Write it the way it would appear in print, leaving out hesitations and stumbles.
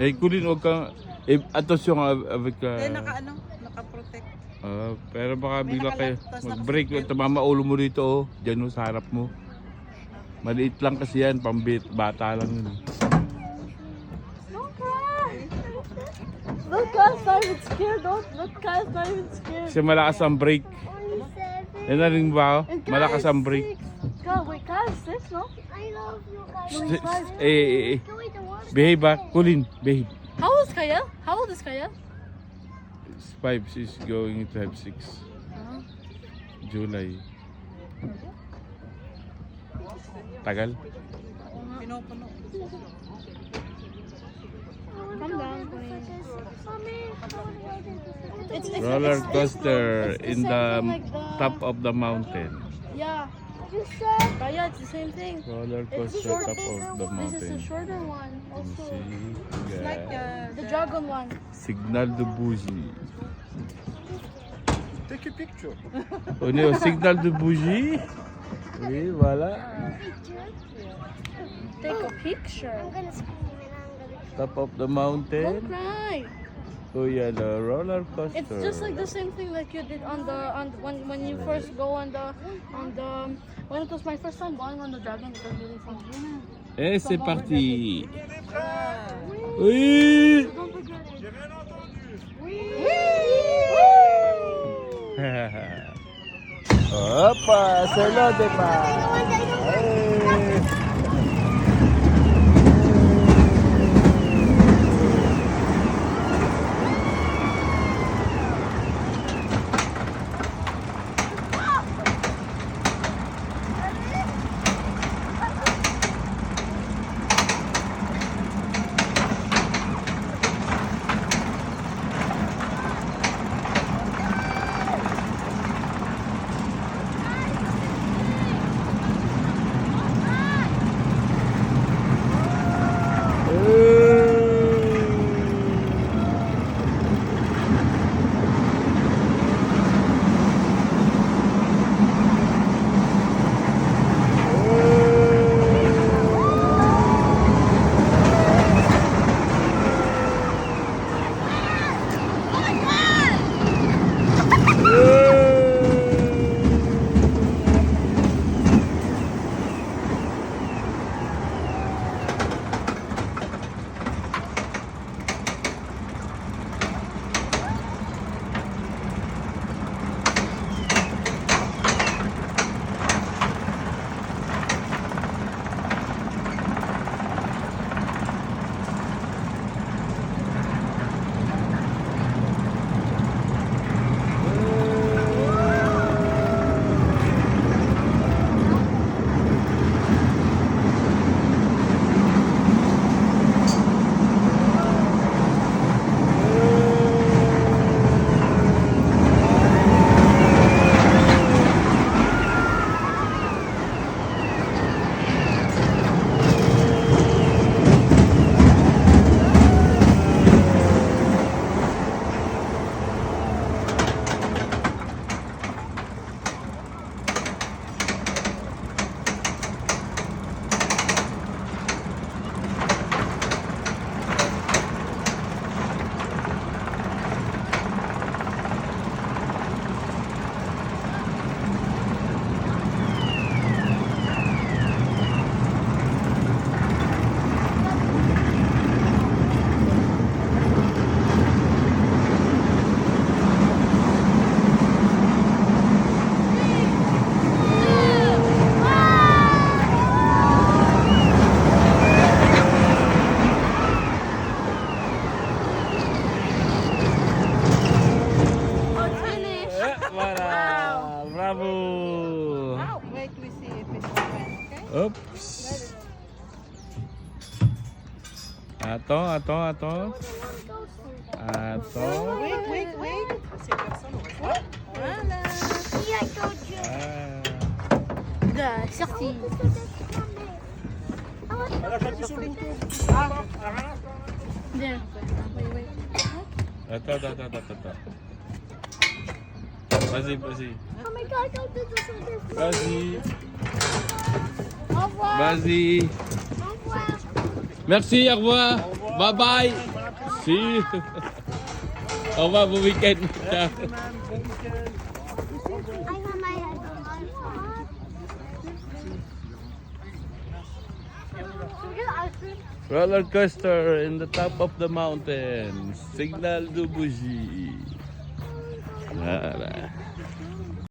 Eh, Kulin, huwag kang... attention avec... Naka-protect. Pero baka May bigla kayo nakalat, tas mag-break. naka-seatbelt. Tumama ulo mo dito, oh. Diyan, oh, sa harap mo. Maliit lang kasi yan, bata lang yun. Don't cry. Look, Kyle's not even scared. Don't look, Kyle's not even scared. Kasi malakas ang brake. Yan na rin ba, oh? And Kyle Malakas is ang brake. 6. God, wait, Kyle's 6, no? I love you guys. No, he's 5. Can we do one? Behave, ah. Kulin, behave. How old is Kyle? How old is Kyle? It's 5, she's going to have 6. July. Tagal? Pinupuno. Calm down, please. It's Roller coaster it's in same the thing like the- top of the mountain. Yeah. You said But yeah, it's the same thing. Roller It's coaster short. top of the This is mountain. a shorter one. Also, See, Like yeah. the dragon one. Signal de bougie. Take a picture. On est au signal de bougie. Oui, voilà. Take a picture. I'm gonna scream and I'm gonna. Top of the Don't mountain. cry. Oh yeah, the roller coaster. It's just like the same thing like you did on when you first go on the when it was my first time going on the dragon. It was really fun. Et c'est parti. Oui. Don't forget it. Hoppa, c'est le départ. Hey. Voilà, bravo. Wow. Wait, we see if it's open, okay? Oops. Attends. Wait. What? Voilà. See, I told you. Gars, sorti. There. Wait. Attends. Vas-y. Oh my god, don't do this with your Vas-y. Au revoir. Vas-y. Au revoir. Merci, au revoir. Bye bye. See you. O ba, weekend mo siya. I have my headphones on. Roller coaster in the top of the mountain. Signal du bougie. Tara.